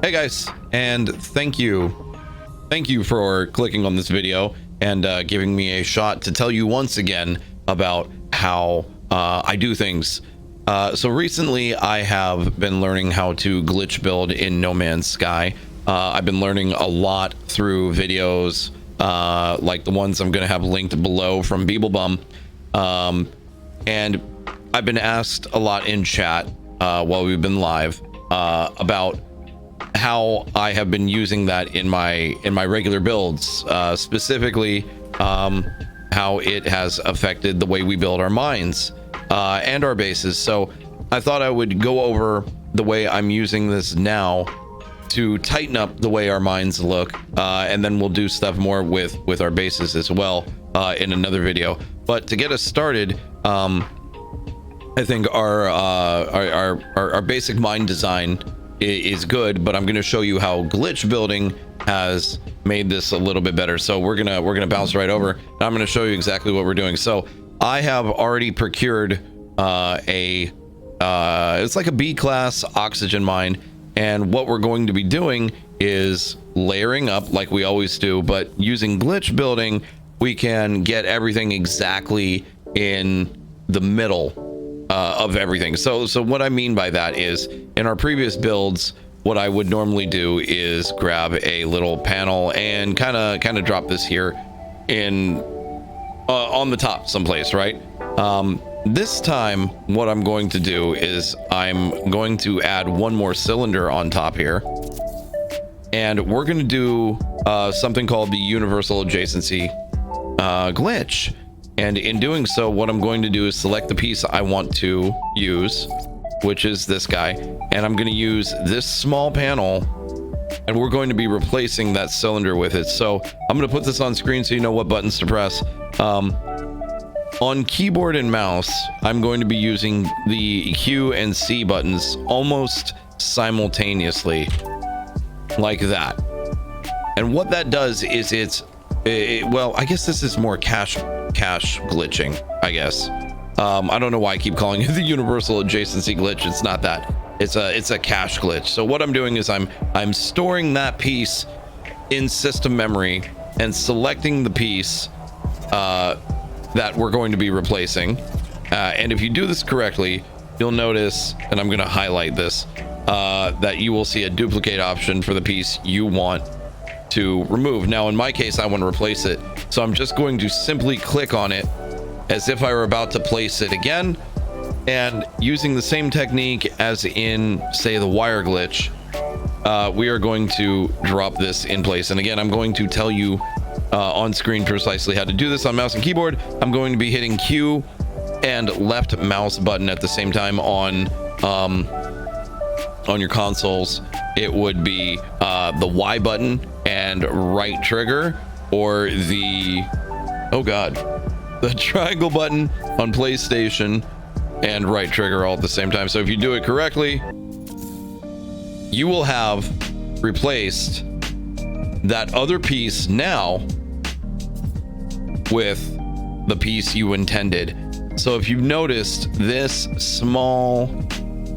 Hey guys, and thank you for clicking on this video and giving me a shot to tell you once again about how I do things. So recently I have been learning how to glitch build in No Man's Sky. I've been learning a lot through videos like the ones I'm going to have linked below from Beeblebum. And I've been asked a lot in chat while we've been live about how I have been using that in my regular builds, specifically how it has affected the way we build our mines and our bases. So I thought I would go over the way I'm using this now to tighten up the way our mines look, and then we'll do stuff more with our bases as well in another video. But to get us started, I think our basic mine design is good, but I'm going to show you how glitch building has made this a little bit better. So we're gonna bounce right over, and I'm going to show you exactly what we're doing. So I have already procured it's like a B-class oxygen mine, and what we're going to be doing is layering up like we always do, but using glitch building we can get everything exactly in the middle of everything. So what I mean by that is, in our previous builds, what I would normally do is grab a little panel and kind of drop this here in on the top someplace, right? This time what I'm going to do is I'm going to add one more cylinder on top here, and we're going to do something called the universal adjacency glitch. And in doing so, what I'm going to do is select the piece I want to use, which is this guy, and I'm going to use this small panel, and we're going to be replacing that cylinder with it. So I'm going to put this on screen so you know what buttons to press. On keyboard and mouse, I'm going to be using the Q and C buttons almost simultaneously, like that. And what that does is well, I guess this is more cache glitching, I guess. I don't know why I keep calling it the universal adjacency glitch. It's not that. It's a cache glitch. So what I'm doing is I'm storing that piece in system memory and selecting the piece that we're going to be replacing. And if you do this correctly, you'll notice, and I'm going to highlight this, that you will see a duplicate option for the piece you want to remove. Now in my case, I want to replace it, so I'm just going to simply click on it as if I were about to place it again, and using the same technique as in, say, the wire glitch, we are going to drop this in place. And again, I'm going to tell you on screen precisely how to do this on mouse and keyboard. I'm going to be hitting Q and left mouse button at the same time. On your consoles, it would be the Y button and right trigger, or the the triangle button on PlayStation and right trigger all at the same time. So if you do it correctly, you will have replaced that other piece now with the piece you intended. So if you've noticed, this small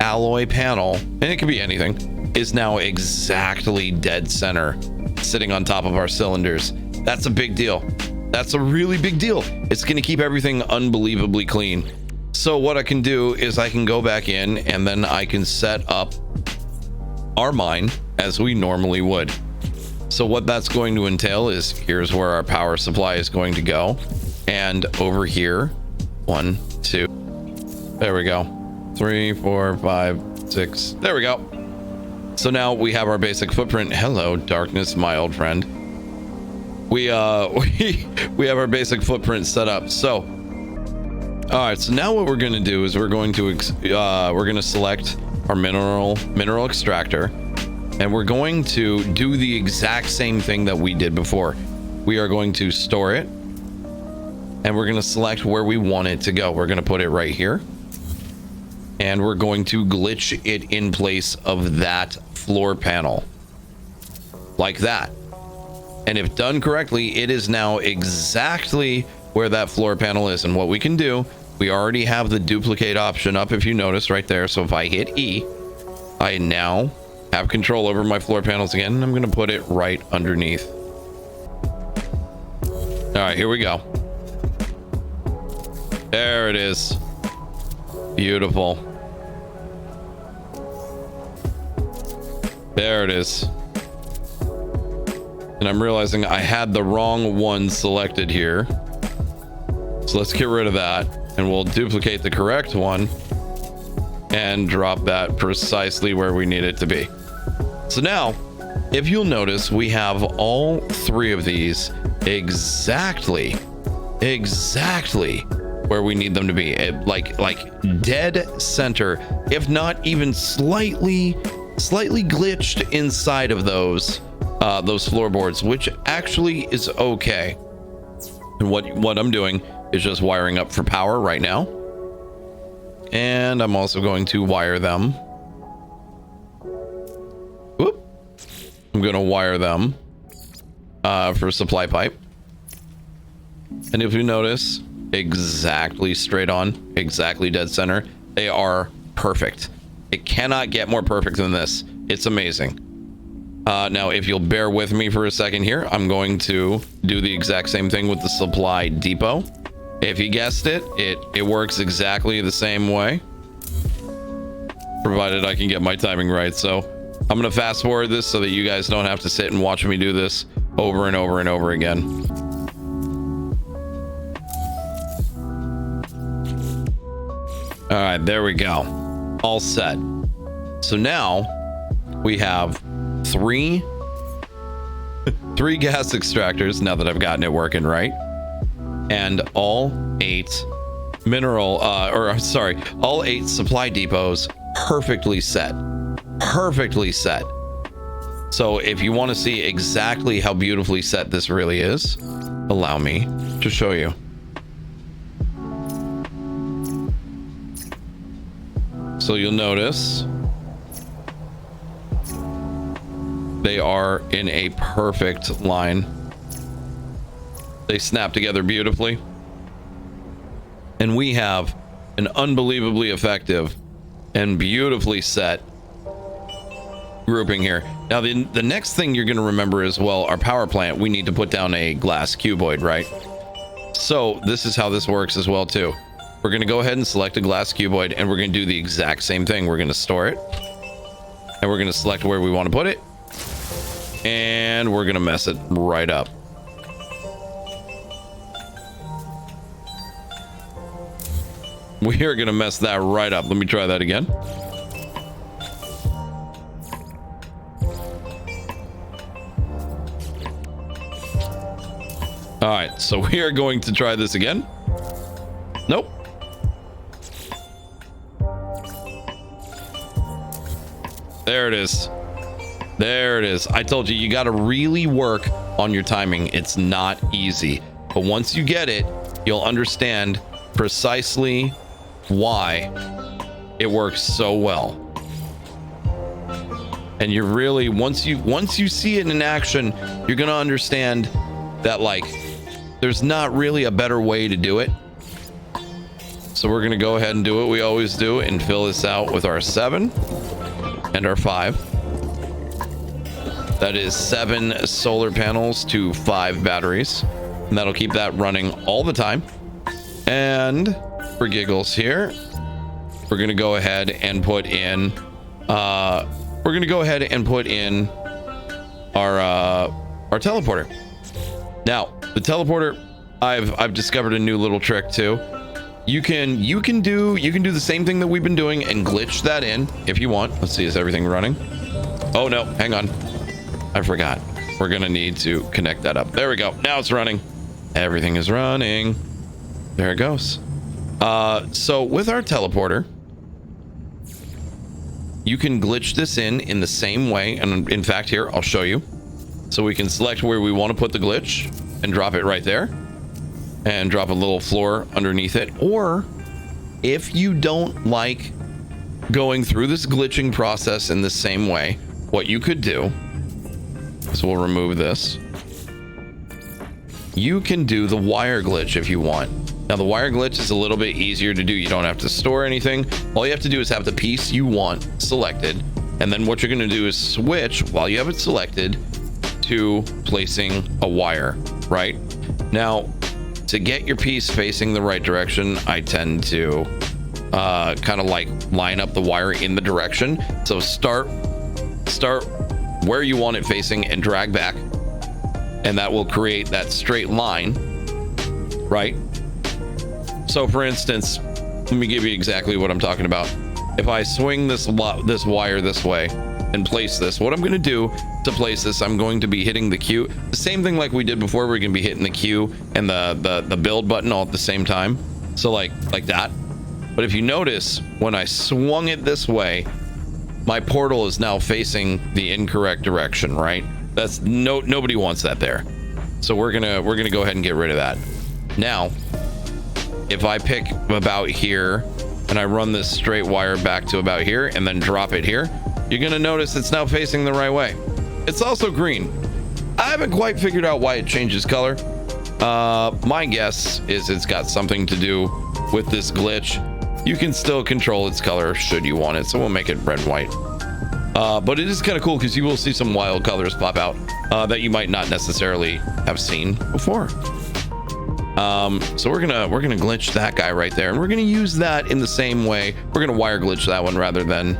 alloy panel, and it could be anything, is now exactly dead center, sitting on top of our cylinders. That's a big deal. That's a really big deal. It's going to keep everything unbelievably clean. So what I can do is I can go back in, and then I can set up our mine as we normally would. So what that's going to entail is, here's where our power supply is going to go, and over here, 1, 2, there we go, 3, 4, 5, 6, there we go. So now we have our basic footprint. Hello, darkness, my old friend. We have our basic footprint set up. So all right, so now what we're going to do is we're going to select our mineral extractor, and we're going to do the exact same thing that we did before. We are going to store it, and we're going to select where we want it to go. We're going to put it right here, and we're going to glitch it in place of that floor panel, like that. And if done correctly, it is now exactly where that floor panel is. And what we can do, we already have the duplicate option up, if you notice right there. So if I hit E, I now have control over my floor panels again, and I'm going to put it right underneath. All right, here we go. There it is. Beautiful. There it is. And I'm realizing I had the wrong one selected here. So let's get rid of that, and we'll duplicate the correct one and drop that precisely where we need it to be. So now, if you'll notice, we have all three of these exactly where we need them to be. Like dead center, if not even slightly glitched inside of those floorboards, which actually is okay. And what I'm doing is just wiring up for power right now. And I'm also going to wire them. Whoop. I'm going to wire them for supply pipe. And if you notice, exactly straight on, exactly dead center. They are perfect. It cannot get more perfect than this. It's amazing. Now, if you'll bear with me for a second here, I'm going to do the exact same thing with the supply depot. If you guessed it, it works exactly the same way, provided I can get my timing right. So I'm going to fast forward this so that you guys don't have to sit and watch me do this over and over and over again. All right, there we go. All set. So now we have three gas extractors, now that I've gotten it working right, and all 8 all 8 supply depots perfectly set. So if you want to see exactly how beautifully set this really is, allow me to show you. So you'll notice they are in a perfect line. They snap together beautifully. And we have an unbelievably effective and beautifully set grouping here. Now, the next thing you're going to remember as well, our power plant, we need to put down a glass cuboid, right? So this is how this works as well, too. We're going to go ahead and select a glass cuboid, and we're going to do the exact same thing. We're going to store it, and we're going to select where we want to put it, and we're going to mess it right up. We are going to mess that right up. Let me try that again. All right, so we are going to try this again. Nope. There it is. There it is. I told you, you got to really work on your timing. It's not easy. But once you get it, you'll understand precisely why it works so well. And you're really, once you see it in action, you're going to understand that, like, there's not really a better way to do it. So we're going to go ahead and do what we always do and fill this out with our 7 and our 5. That is 7 solar panels to 5 batteries. And that'll keep that running all the time. And for giggles here, we're going to go ahead and put in our teleporter. Now, the teleporter, I've discovered a new little trick too. You can do the same thing that we've been doing and glitch that in if you want. Let's see, is everything running? Oh no, hang on. I forgot. We're gonna need to connect that up. There we go. Now it's running. Everything is running. There it goes. So with our teleporter, you can glitch this in the same way. And in fact, here, I'll show you. So we can select where we want to put the glitch and drop it right there and drop a little floor underneath it. Or if you don't like going through this glitching process in the same way, what you could do is we'll remove this. You can do the wire glitch if you want. Now, the wire glitch is a little bit easier to do. You don't have to store anything. All you have to do is have the piece you want selected, And then what you're going to do is switch while you have it selected to placing a wire, right? Now, to get your piece facing the right direction, I tend to kind of like line up the wire in the direction. So start where you want it facing and drag back, and that will create that straight line, right? So for instance, let me give you exactly what I'm talking about. If I swing this wire this way and place this, what I'm going to do to place this, I'm going to be hitting the Q, the same thing like we did before. We're going to be hitting the Q and the build button all at the same time. So like that. But if you notice, when I swung it this way, my portal is now facing the incorrect direction, right? That's nobody wants that there. So we're gonna go ahead and get rid of that. Now, if I pick about here and I run this straight wire back to about here and then drop it here, you're gonna notice it's now facing the right way. It's also green. I haven't quite figured out why it changes color. My guess is it's got something to do with this glitch. You can still control its color should you want it, so we'll make it red and white. But it is kind of cool because you will see some wild colors pop out that you might not necessarily have seen before. So we're gonna glitch that guy right there, and we're gonna use that in the same way. We're gonna wire glitch that one rather than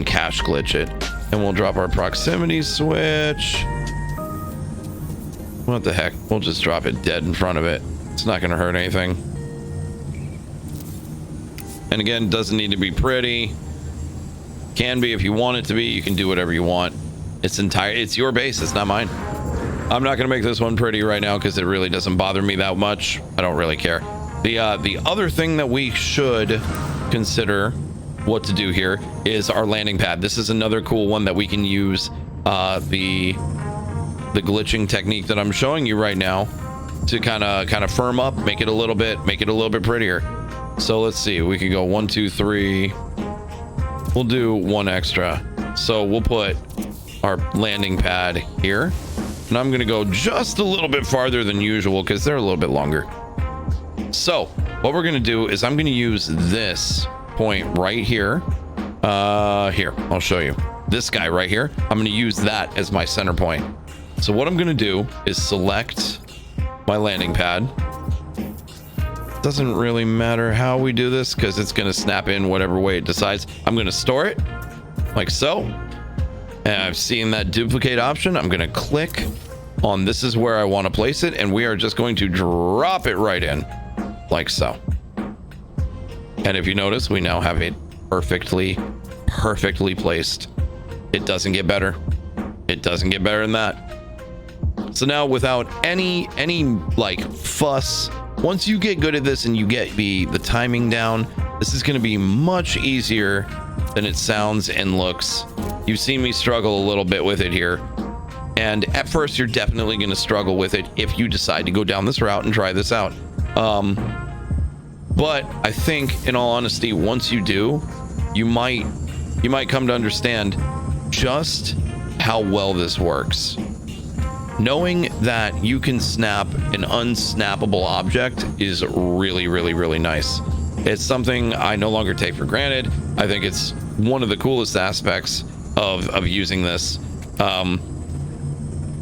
cache glitch it, and we'll drop our proximity switch. What the heck? We'll just drop it dead in front of it. It's not gonna hurt anything. And again, doesn't need to be pretty. Can be if you want it to be. You can do whatever you want. It's your base. It's not mine. I'm not going to make this one pretty right now because it really doesn't bother me that much. I don't really care. The other thing that we should consider what to do here is our landing pad. This is another cool one that we can use the glitching technique that I'm showing you right now to kind of firm up, make it a little bit prettier. So let's see, we can go 1, 2, 3. We'll do one extra. So we'll put our landing pad here, and I'm gonna go just a little bit farther than usual because they're a little bit longer. So what we're gonna do is I'm gonna use this point right here. Here, I'll show you. This guy right here, I'm gonna use that as my center point. So what I'm gonna do is select my landing pad. Doesn't really matter how we do this because it's going to snap in whatever way it decides. I'm going to store it like so, and I've seen that duplicate option. I'm going to click on this is where I want to place it, and we are just going to drop it right in like so. And if you notice, we now have it perfectly placed. It doesn't get better. It doesn't get better than that. So now, without any like fuss, once you get good at this and you get the timing down, this is going to be much easier than it sounds and looks. You've seen me struggle a little bit with it here, and at first you're definitely going to struggle with it if you decide to go down this route and try this out. But I think, in all honesty, once you do, you might come to understand just how well this works. Knowing that you can snap an unsnappable object is really nice. It's something I no longer take for granted. I think it's one of the coolest aspects of using this. A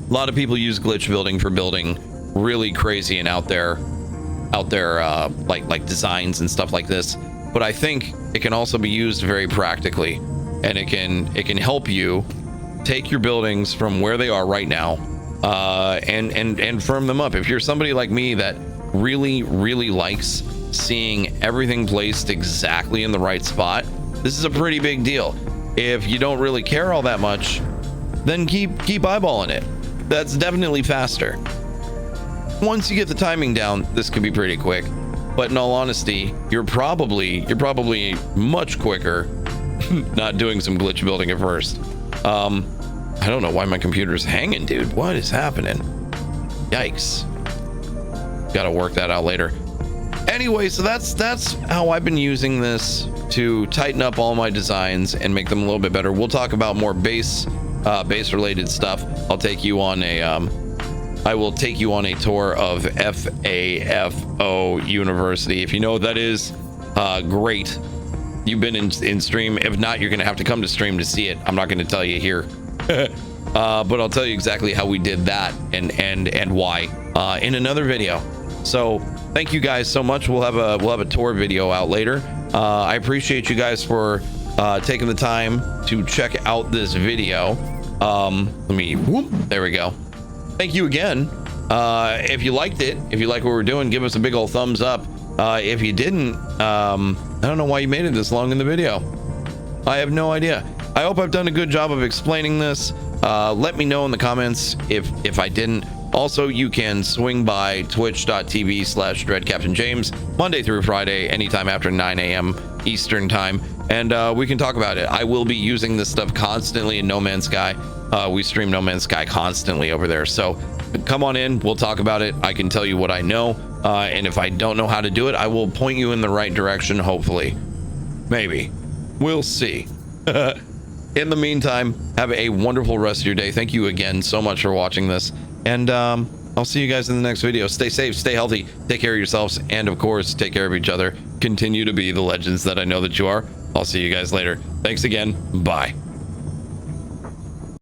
lot of people use glitch building for building really crazy and out there like designs and stuff like this. But I think it can also be used very practically, and it can help you take your buildings from where they are right now and firm them up. If you're somebody like me that really likes seeing everything placed exactly in the right spot, this is a pretty big deal. If you don't really care all that much, then keep eyeballing it. That's definitely faster. Once you get the timing down, this can be pretty quick. But in all honesty, you're probably much quicker not doing some glitch building at first. I don't know why my computer's hanging, dude. What is happening? Yikes. Gotta work that out later. Anyway, so that's how I've been using this to tighten up all my designs and make them a little bit better. We'll talk about more base related stuff. I will take you on a tour of FAFO University. If you know what that is, great. you've been in stream. If not, you're gonna have to come to stream to see it. I'm not gonna tell you here. But I'll tell you exactly how we did that and why in another video. So thank you guys so much. We'll have a tour video out later. I appreciate you guys for taking the time to check out this video. There we go. Thank you again. If you liked it, if you like what we're doing, give us a big old thumbs up. If you didn't, I don't know why you made it this long in the video. I have no idea. I hope I've done a good job of explaining this. Let me know in the comments if I didn't. Also, you can swing by twitch.tv/DreadCaptainJames Monday through Friday, anytime after 9 a.m. Eastern time, and we can talk about it. I will be using this stuff constantly in No Man's Sky. We stream No Man's Sky constantly over there, so come on in. We'll talk about it. I can tell you what I know, and if I don't know how to do it, I will point you in the right direction, hopefully. Maybe. We'll see. In the meantime, have a wonderful rest of your day. Thank you again so much for watching this, and I'll see you guys in the next video. Stay safe, stay healthy, take care of yourselves, and of course, take care of each other. Continue to be the legends that I know that you are. I'll see you guys later. Thanks again. Bye.